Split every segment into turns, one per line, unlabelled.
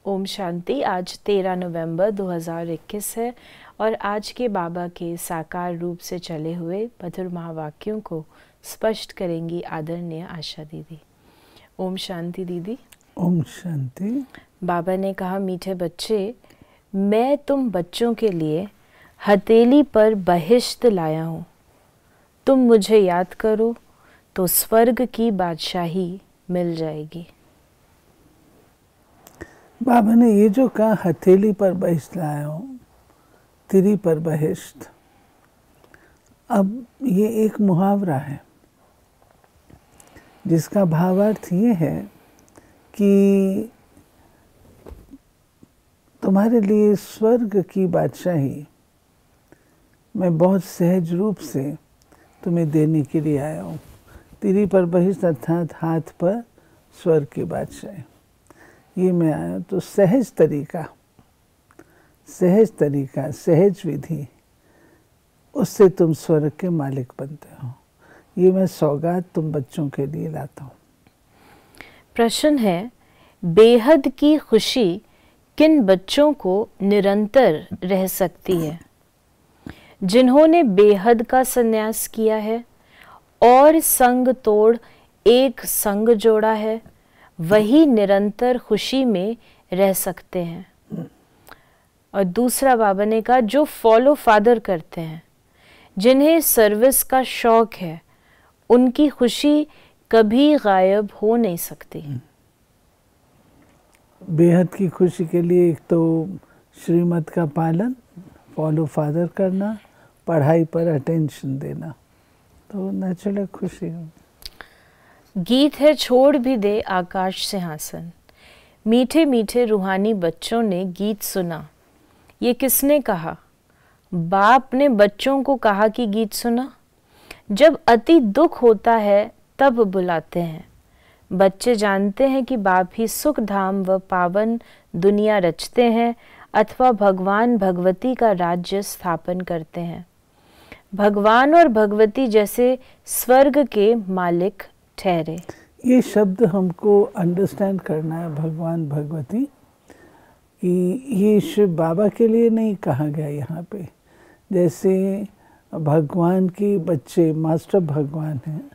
ओम शांति। आज 13 नवंबर 2021 है और आज के बाबा के साकार रूप से चले हुए मधुर महावाक्यों को स्पष्ट करेंगी आदरणीय आशा दीदी। ओम शांति दीदी।
ओम शांति।
बाबा ने कहा, मीठे बच्चे, मैं तुम बच्चों के लिए हथेली पर बहिश्त लाया हूँ। तुम मुझे याद करो तो स्वर्ग की बादशाही मिल जाएगी।
बाबा ने ये जो कहा, हथेली पर बहिश्त लाया हूँ, तिरी पर बहिश्त, अब ये एक मुहावरा है जिसका भावार्थ ये है कि तुम्हारे लिए स्वर्ग की बादशाही मैं बहुत सहज रूप से तुम्हें देने के लिए आया हूँ। तिरी पर बहिश्त अर्थात हाथ पर स्वर्ग की बादशाही, ये मैं आया। तो सहज तरीका, सहज विधि, उससे तुम स्वर्ग के मालिक बनते हो। ये मैं सौगात तुम बच्चों के लिए लाता हूँ।
प्रश्न है, बेहद की खुशी किन बच्चों को निरंतर रह सकती है? जिन्होंने बेहद का संन्यास किया है और संग तोड़ एक संग जोड़ा है, वही निरंतर खुशी में रह सकते हैं। और दूसरा बाबा ने कहा, जो फॉलो फादर करते हैं, जिन्हें सर्विस का शौक है, उनकी खुशी कभी गायब हो नहीं सकती।
बेहद की खुशी के लिए एक तो श्रीमत का पालन, फॉलो फादर करना, पढ़ाई पर अटेंशन देना, तो नेचुरल खुशी हो।
गीत है, छोड़ भी दे आकाश सिंहासन। मीठे मीठे रूहानी बच्चों ने गीत सुना। ये किसने कहा? बाप ने बच्चों को कहा कि गीत सुना। जब अति दुख होता है तब बुलाते हैं। बच्चे जानते हैं कि बाप ही सुख धाम व पावन दुनिया रचते हैं अथवा भगवान भगवती का राज्य स्थापन करते हैं। भगवान और भगवती जैसे स्वर्ग के मालिक ठहरे।
ये शब्द हमको अंडरस्टैंड करना है, भगवान भगवती, कि ये शिव बाबा के लिए नहीं कहा गया यहाँ पे। जैसे भगवान के बच्चे मास्टर भगवान हैं,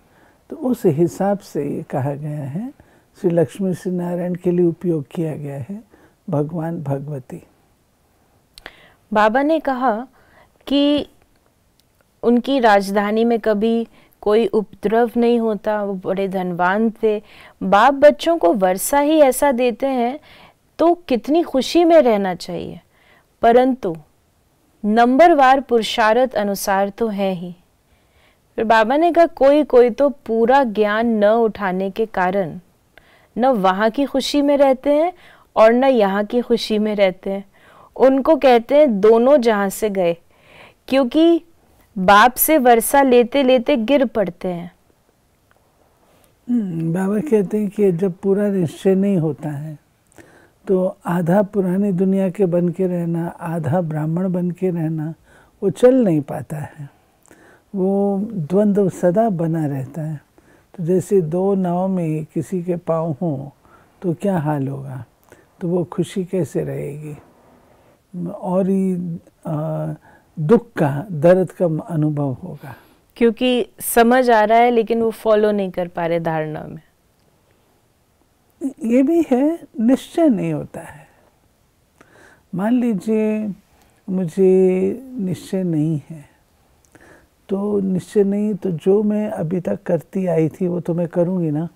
तो उस हिसाब से ये कहा गया है। श्री लक्ष्मी श्री नारायण के लिए उपयोग किया गया है भगवान भगवती।
बाबा ने कहा कि उनकी राजधानी में कभी कोई उपद्रव नहीं होता, वो बड़े धनवान थे। बाप बच्चों को वर्षा ही ऐसा देते हैं तो कितनी खुशी में रहना चाहिए, परंतु नंबरवार पुरुषार्थ अनुसार तो है ही। फिर बाबा ने कहा, कोई कोई तो पूरा ज्ञान न उठाने के कारण न वहाँ की खुशी में रहते हैं और न यहाँ की खुशी में रहते हैं। उनको कहते हैं दोनों जहाँ से गए, क्योंकि बाप से वर्षा लेते लेते गिर पड़ते हैं।
बाबा कहते हैं कि जब पूरा निश्चय नहीं होता है तो आधा पुरानी दुनिया के बन के रहना, आधा ब्राह्मण बन के रहना, वो चल नहीं पाता है। वो द्वंद्व सदा बना रहता है। तो जैसे दो नाव में किसी के पाँव हों तो क्या हाल होगा, तो वो खुशी कैसे रहेगी, और ही दुख का, दर्द का अनुभव होगा,
क्योंकि समझ आ रहा है लेकिन वो फॉलो नहीं कर पा रहे धारणा में।
ये भी है, निश्चय नहीं होता है। मान लीजिए मुझे निश्चय नहीं है, तो निश्चय नहीं, तो जो मैं अभी तक करती आई थी वो तो मैं करूँगी ना,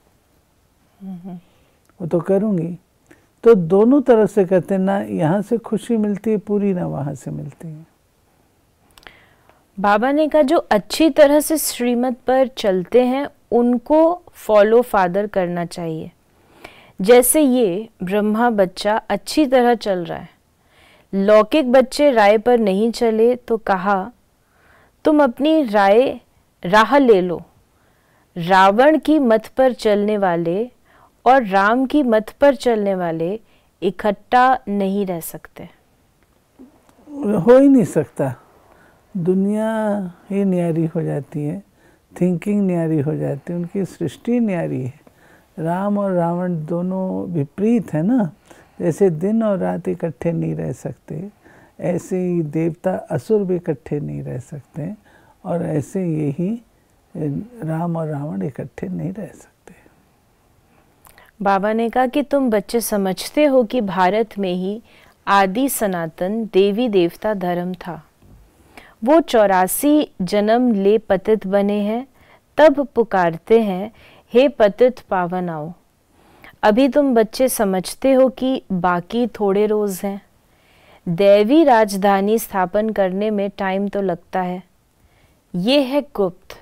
वो तो करूँगी। तो दोनों तरफ से कहते हैं ना, यहाँ से खुशी मिलती है पूरी, ना वहाँ से मिलती है।
बाबा ने कहा, जो अच्छी तरह से श्रीमत पर चलते हैं उनको फॉलो फादर करना चाहिए। जैसे ये ब्रह्मा बच्चा अच्छी तरह चल रहा है, लौकिक बच्चे राय पर नहीं चले तो कहा तुम अपनी राह ले लो। रावण की मत पर चलने वाले और राम की मत पर चलने वाले इकट्ठा नहीं रह सकते।
हो ही नहीं सकता। दुनिया ही न्यारी हो जाती है, थिंकिंग न्यारी हो जाती है, उनकी सृष्टि न्यारी है। राम और रावण दोनों विपरीत है ना, जैसे दिन और रात इकट्ठे नहीं रह सकते, ऐसे ही देवता असुर भी इकट्ठे नहीं रह सकते, और ऐसे यही राम और रावण इकट्ठे नहीं रह सकते।
बाबा ने कहा कि तुम बच्चे समझते हो कि भारत में ही आदि सनातन देवी देवता धर्म था। वो 84 जन्म ले पतित बने हैं, तब पुकारते हैं हे पतित पावन आओ। अभी तुम बच्चे समझते हो कि बाकी थोड़े रोज हैं। दैवी राजधानी स्थापन करने में टाइम तो लगता है। ये है गुप्त,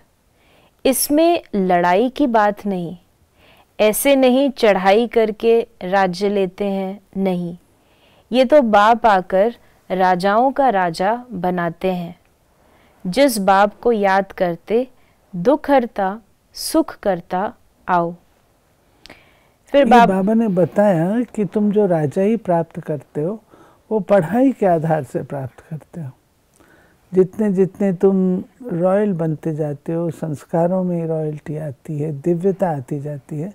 इसमें लड़ाई की बात नहीं। ऐसे नहीं चढ़ाई करके राज्य लेते हैं, नहीं। ये तो बाप आकर राजाओं का राजा बनाते हैं। जिस बाप को याद करते दुख हरता सुख करता आओ। फिर
बाबा ने बताया कि तुम जो राजा ही प्राप्त करते हो वो पढ़ाई के आधार से प्राप्त करते हो। जितने जितने तुम रॉयल बनते जाते हो, संस्कारों में रॉयल्टी आती है, दिव्यता आती जाती है,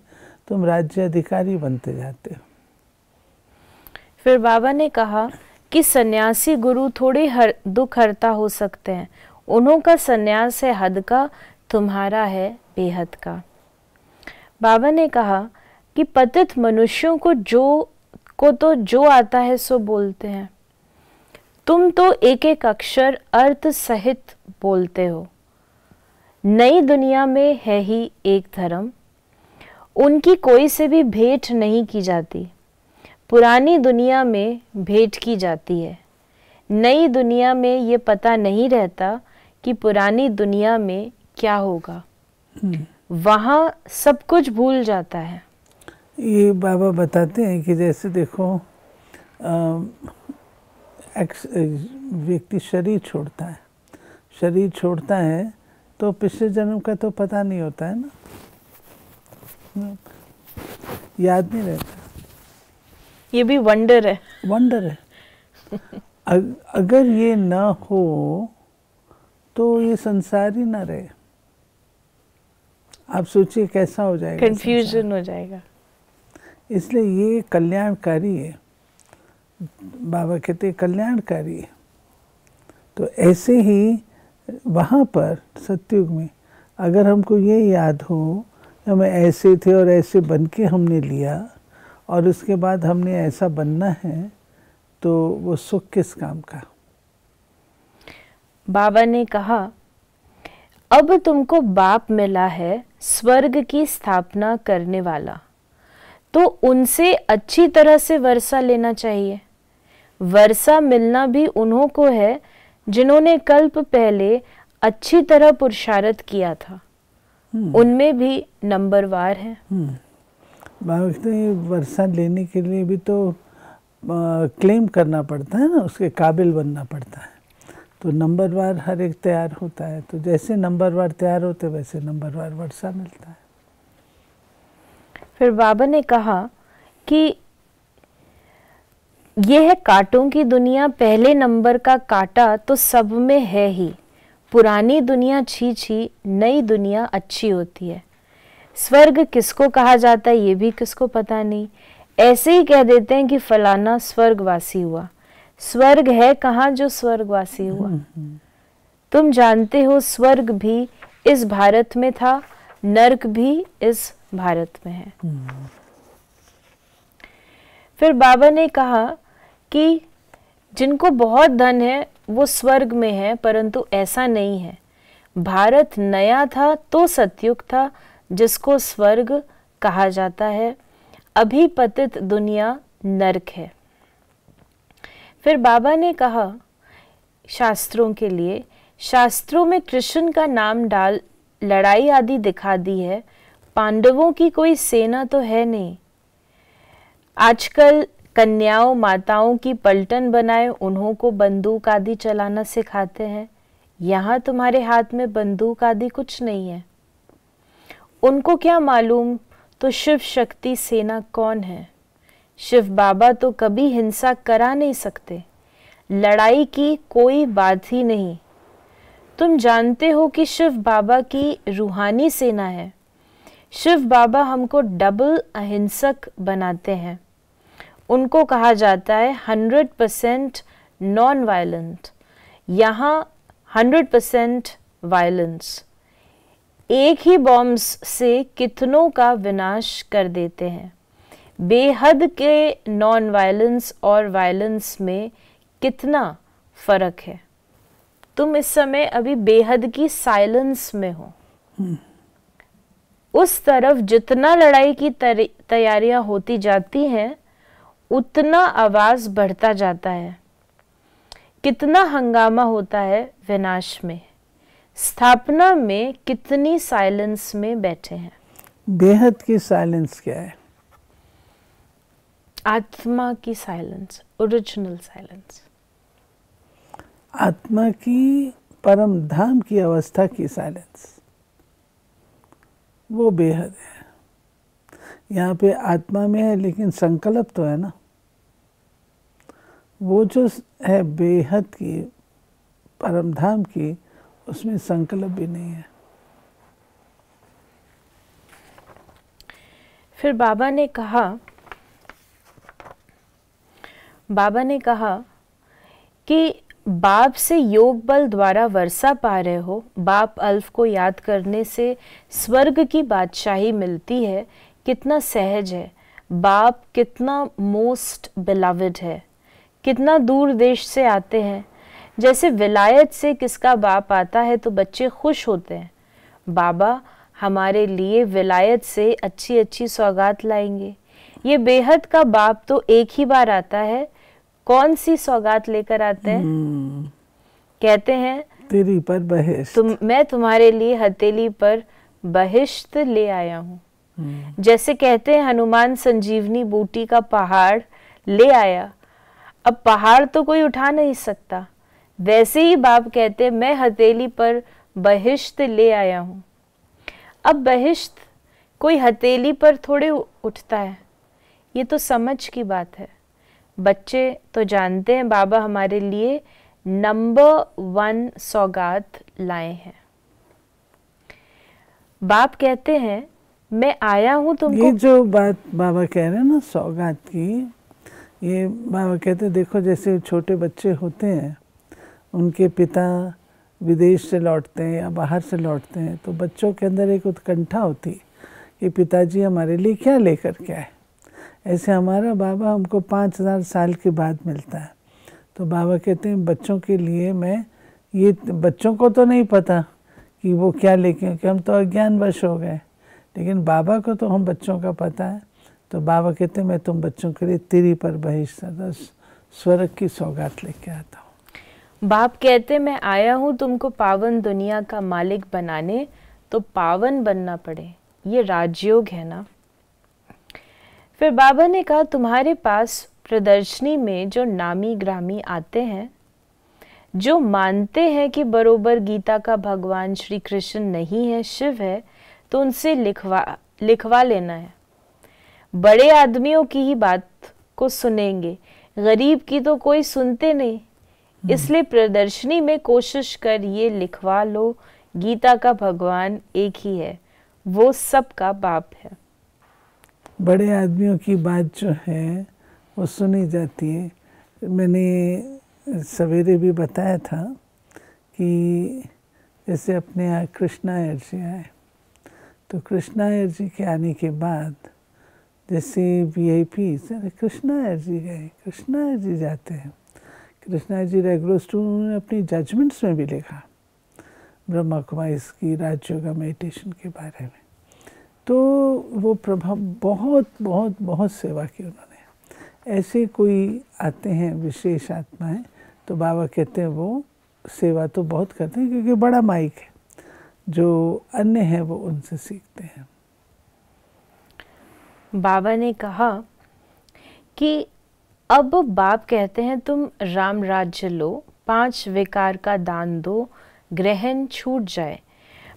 तुम राज्य अधिकारी बनते जाते हो।
फिर बाबा ने कहा कि सन्यासी गुरु थोड़े दुख हरता हो सकते हैं। उन्हों का सन्यास है हद का, तुम्हारा है बेहद का। बाबा ने कहा कि पतित मनुष्यों को जो आता है सो बोलते हैं। तुम तो एक एक अक्षर अर्थ सहित बोलते हो। नई दुनिया में है ही एक धर्म, उनकी कोई से भी भेंट नहीं की जाती। पुरानी दुनिया में भेंट की जाती है। नई दुनिया में ये पता नहीं रहता कि पुरानी दुनिया में क्या होगा। वहाँ सब कुछ भूल जाता है।
ये बाबा बताते हैं कि जैसे देखो व्यक्ति शरीर छोड़ता है तो पिछले जन्म का तो पता नहीं होता है ना, याद नहीं रहता।
ये भी वंडर है।
अगर ये न हो तो ये संसार ही ना रहे। आप सोचिए कैसा हो जाएगा,
कंफ्यूजन हो जाएगा।
इसलिए ये कल्याणकारी है। बाबा कहते कल्याणकारी है। तो ऐसे ही वहाँ पर सतयुग में अगर हमको ये याद हो हम ऐसे थे और ऐसे बन के हमने लिया और उसके बाद हमने ऐसा बनना है, तो वो सुख किस काम का।
बाबा ने कहा अब तुमको बाप मिला है स्वर्ग की स्थापना करने वाला, तो उनसे अच्छी तरह से वर्षा लेना चाहिए। वर्षा मिलना भी उन्हों को है जिन्होंने कल्प पहले अच्छी तरह पुरुषार्थ किया था। उनमें भी नंबरवार है।
वर्षा लेने के लिए भी तो क्लेम करना पड़ता है ना, उसके काबिल बनना पड़ता है। तो नंबरवार हर एक तैयार होता है। तो जैसे नंबरवार तैयार होते वैसे नंबरवार वर्षा मिलता है।
फिर बाबा ने कहा कि यह है कांटों की दुनिया। पहले नंबर का कांटा तो सब में है ही। पुरानी दुनिया छी, नई दुनिया अच्छी होती है। स्वर्ग किसको कहा जाता है ये भी किसको पता नहीं। ऐसे ही कह देते हैं कि फलाना स्वर्गवासी हुआ। स्वर्ग है कहाँ जो स्वर्गवासी हुआ। तुम जानते हो स्वर्ग भी इस भारत में था, नरक भी इस भारत में है। फिर बाबा ने कहा कि जिनको बहुत धन है वो स्वर्ग में है, परंतु ऐसा नहीं है। भारत नया था तो सतयुग था जिसको स्वर्ग कहा जाता है। अभी पतित दुनिया नरक है। फिर बाबा ने कहा शास्त्रों के लिए, शास्त्रों में कृष्ण का नाम डाल लड़ाई आदि दिखा दी है। पांडवों की कोई सेना तो है नहीं। आजकल कन्याओं माताओं की पलटन बनाए उन्हों को बंदूक आदि चलाना सिखाते हैं। यहाँ तुम्हारे हाथ में बंदूक आदि कुछ नहीं है। उनको क्या मालूम तो शिव शक्ति सेना कौन है। शिव बाबा तो कभी हिंसा करा नहीं सकते। लड़ाई की कोई बात ही नहीं। तुम जानते हो कि शिव बाबा की रूहानी सेना है। शिव बाबा हमको डबल अहिंसक बनाते हैं। उनको कहा जाता है 100% नॉन वायलेंट, यहाँ 100% वायलेंस। एक ही बॉम्ब्स से कितनों का विनाश कर देते हैं। बेहद के नॉन वायलेंस और वायलेंस में कितना फर्क है। तुम इस समय अभी बेहद की साइलेंस में हो। उस तरफ जितना लड़ाई की तैयारियां होती जाती हैं, उतना आवाज बढ़ता जाता है। कितना हंगामा होता है विनाश में। स्थापना में कितनी साइलेंस में बैठे हैं।
बेहद की साइलेंस क्या है?
आत्मा की साइलेंस, ओरिजिनल साइलेंस।
आत्मा की परम धाम की अवस्था की साइलेंस, वो बेहद है। यहाँ पे आत्मा में है लेकिन संकल्प तो है ना। वो जो है बेहद की परम धाम की, उसमें संकल्प भी नहीं है।
फिर बाबा ने कहा कि बाप से योग बल द्वारा वर्षा पा रहे हो। बाप अल्फ को याद करने से स्वर्ग की बादशाही मिलती है। कितना सहज है। बाप कितना मोस्ट बिलवड है। कितना दूर देश से आते हैं। जैसे विलायत से किसका बाप आता है तो बच्चे खुश होते हैं। बाबा हमारे लिए विलायत से अच्छी अच्छी सौगात लाएंगे। ये बेहद का बाप तो एक ही बार आता है। कौन सी सौगात लेकर आते हैं? कहते हैं
तेरी पर बहिश्त,
मैं तुम्हारे लिए हथेली पर बहिश्त ले आया हूँ। जैसे कहते हैं हनुमान संजीवनी बूटी का पहाड़ ले आया। अब पहाड़ तो कोई उठा नहीं सकता, वैसे ही बाप कहते हैं मैं हथेली पर बहिश्त ले आया हूँ। अब बहिश्त कोई हथेली पर थोड़े उठता है। ये तो समझ की बात है। बच्चे तो जानते हैं बाबा हमारे लिए नंबर 1 सौगात लाए हैं। बाप कहते हैं मैं आया हूं तुमको।
ये जो बात बाबा कह रहे हैं ना सौगात की, ये बाबा कहते हैं देखो जैसे छोटे बच्चे होते हैं, उनके पिता विदेश से लौटते हैं या बाहर से लौटते हैं तो बच्चों के अंदर एक उत्कंठा होती है कि पिताजी हमारे लिए क्या लेकर के आए। ऐसे हमारा बाबा हमको 5000 साल के बाद मिलता है। तो बाबा कहते हैं बच्चों के लिए मैं ये, बच्चों को तो नहीं पता कि वो क्या लेके, क्योंकि हम तो अज्ञानवश हो गए, लेकिन बाबा को तो हम बच्चों का पता है। तो बाबा कहते हैं मैं तुम बच्चों के लिए तेरी पर बहिश्त स्वर्ग की सौगात लेके आता हूँ।
बाप कहते मैं आया हूँ तुमको पावन दुनिया का मालिक बनाने, तो पावन बनना पड़े। ये राजयोग है ना। फिर बाबा ने कहा तुम्हारे पास प्रदर्शनी में जो नामी ग्रामी आते हैं, जो मानते हैं कि बरोबर गीता का भगवान श्री कृष्ण नहीं है, शिव है, तो उनसे लिखवा लेना है। बड़े आदमियों की ही बात को सुनेंगे, गरीब की तो कोई सुनते नहीं। इसलिए प्रदर्शनी में कोशिश कर ये लिखवा लो, गीता का भगवान एक ही है, वो सबका बाप है।
बड़े आदमियों की बात जो है वो सुनी जाती है। मैंने सवेरे भी बताया था कि जैसे अपने यहाँ कृष्णायर जी आए, तो कृष्णायर जी के आने के बाद जैसे VIP कृष्णायर जी गए, कृष्णायर जी जाते हैं। कृष्णायर जी रेगुलर स्टूडेंट ने अपनी जजमेंट्स में भी लिखा ब्रह्मा कुमारीज की राजयोगा मेडिटेशन के बारे में। तो वो प्रभाव बहुत बहुत बहुत सेवा की उन्होंने। ऐसे कोई आते हैं विशेष आत्माएं, तो बाबा कहते हैं वो सेवा तो बहुत करते हैं, क्योंकि बड़ा माइक है, जो अन्य है वो उनसे सीखते हैं।
बाबा ने कहा कि अब बाप कहते हैं तुम राम राज्य लो, 5 विकार का दान दो, ग्रहण छूट जाए।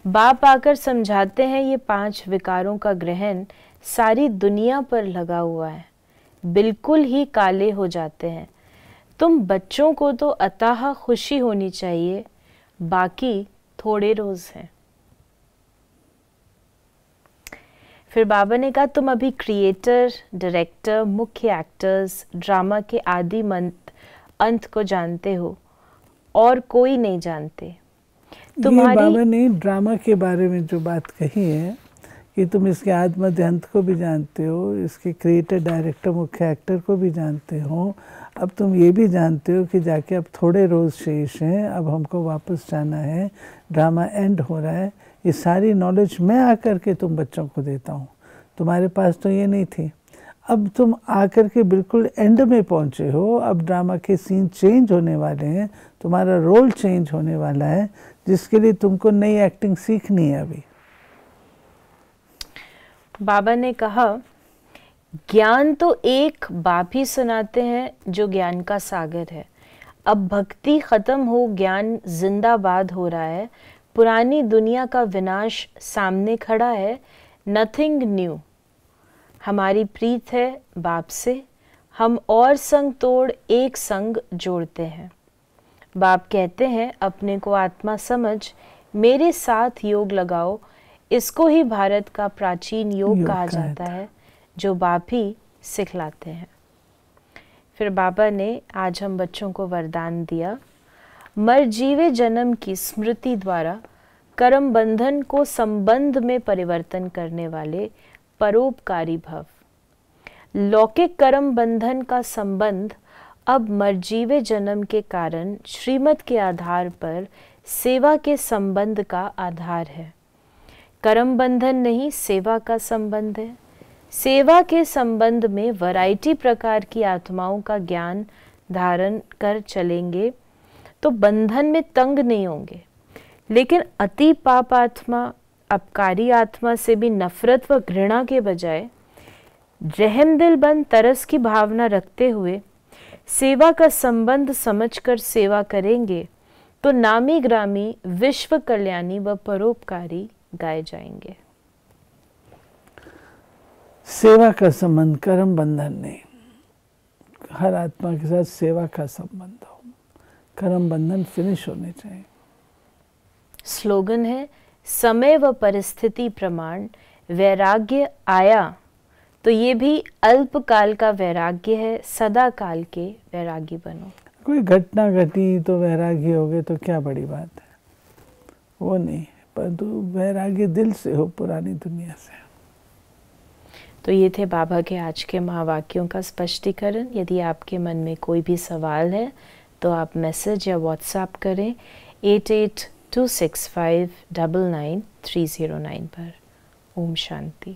बाप आकर समझाते हैं ये 5 विकारों का ग्रहण सारी दुनिया पर लगा हुआ है, बिल्कुल ही काले हो जाते हैं। तुम बच्चों को तो अताह खुशी होनी चाहिए, बाकी थोड़े रोज हैं। फिर बाबा ने कहा, तुम अभी क्रिएटर, डायरेक्टर, मुख्य एक्टर्स, ड्रामा के आदि अंत को जानते हो और कोई नहीं जानते।
तुम्हारी बाबा ने ड्रामा के बारे में जो बात कही है कि तुम इसके आदि मध्य अंत को भी जानते हो, इसके क्रिएटर, डायरेक्टर, मुख्य एक्टर को भी जानते हो, अब तुम ये भी जानते हो कि जाके अब थोड़े रोज़ शेष हैं, अब हमको वापस जाना है, ड्रामा एंड हो रहा है। ये सारी नॉलेज मैं आकर के तुम बच्चों को देता हूँ। तुम्हारे पास तो ये नहीं थी, अब तुम आकर के बिल्कुल एंड में पहुँचे हो। अब ड्रामा के सीन चेंज होने वाले हैं, तुम्हारा रोल चेंज होने वाला है, जिसके लिए तुमको नई एक्टिंग सीखनी है। अभी
बाबा ने कहा, ज्ञान तो एक बाप ही सुनाते हैं जो ज्ञान का सागर है। अब भक्ति खत्म हो, ज्ञान जिंदाबाद हो रहा है। पुरानी दुनिया का विनाश सामने खड़ा है, नथिंग न्यू। हमारी प्रीत है बाप से, हम और संग तोड़ एक संग जोड़ते हैं। बाप कहते हैं, अपने को आत्मा समझ, मेरे साथ योग लगाओ। इसको ही भारत का प्राचीन योग कहा जाता है, जो बाप ही सिखलाते हैं। फिर बाबा ने आज हम बच्चों को वरदान दिया, मर जीवे जन्म की स्मृति द्वारा कर्म बंधन को संबंध में परिवर्तन करने वाले परोपकारी भव। लौकिक कर्म बंधन का संबंध अब मरजीवे जन्म के कारण श्रीमत के आधार पर सेवा के संबंध का आधार है। कर्म बंधन नहीं, सेवा का संबंध है। सेवा के संबंध में वैरायटी प्रकार की आत्माओं का ज्ञान धारण कर चलेंगे तो बंधन में तंग नहीं होंगे। लेकिन अति पाप आत्मा, अपकारी आत्मा से भी नफरत व घृणा के बजाय रहम दिल बन तरस की भावना रखते हुए सेवा का संबंध समझकर सेवा करेंगे तो नामी ग्रामी, विश्व कल्याणी व परोपकारी गाए जाएंगे।
सेवा का संबंध कर्म बंधन नहीं, हर आत्मा के साथ सेवा का संबंध हो, कर्म बंधन फिनिश होने चाहिए।
स्लोगन है, समय व परिस्थिति प्रमाण वैराग्य आया तो ये भी अल्पकाल का वैराग्य है, सदा काल के वैरागी बनो।
कोई घटना घटी तो वैरागी हो गए तो क्या बड़ी बात है, वो नहीं, परंतु वैरागी दिल से हो, पुरानी दुनिया से।
तो ये थे बाबा के आज के महावाक्यों का स्पष्टीकरण। यदि आपके मन में कोई भी सवाल है तो आप मैसेज या व्हाट्सएप करें 8826599309 पर। ओम शांति।